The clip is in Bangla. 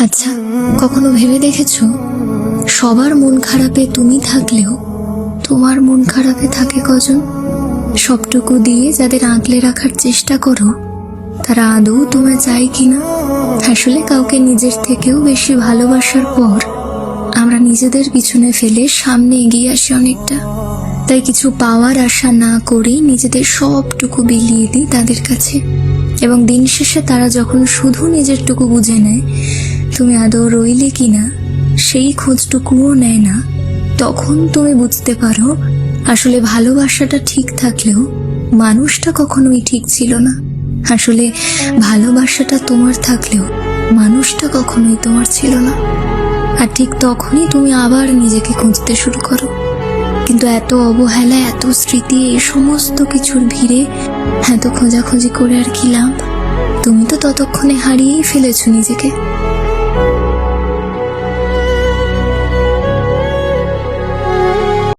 আচ্ছা, কখনো ভেবে দেখেছো সবার মন খারাপে তুমি থাকলেও তোমার মন খারাপে থাকে কজন? সবটুকু দিয়ে যাদের আগলে রাখার চেষ্টা করো, তারা আদৌ তোমায় চায় কিনা? আসলে কাউকে নিজের থেকেও বেশি ভালোবাসার পর আমরা নিজেদের পিছনে ফেলে সামনে এগিয়ে আসি অনেকটা। তাই কিছু পাওয়ার আশা না করেই নিজেদের সবটুকু বিলিয়ে দিই তাদের কাছে, এবং দিন শেষে তারা যখন শুধু নিজেরটুকু বুঝে নেয় তুমি আদৌ রইলে কিনা সেই খোঁজটুকুও নেয় না, তখন তুমি বুঝতে পারো আসলে ভালোবাসাটা ঠিক থাকলেও মানুষটা কখনোই ঠিক ছিল না। আসলে ভালোবাসাটা তোমার থাকলেও মানুষটা কখনোই তোমার ছিল না। আর ঠিক তখনই তুমি আবার নিজেকে খুঁজতে শুরু করো। কিন্তু এত অবহেলা, এত স্মৃতি, এই সমস্ত কিছুর ভিড়ে এত খোঁজাখুঁজি করে আর কি লাভ? তুমি তো ততক্ষণে হারিয়েই ফেলেছো নিজেকে।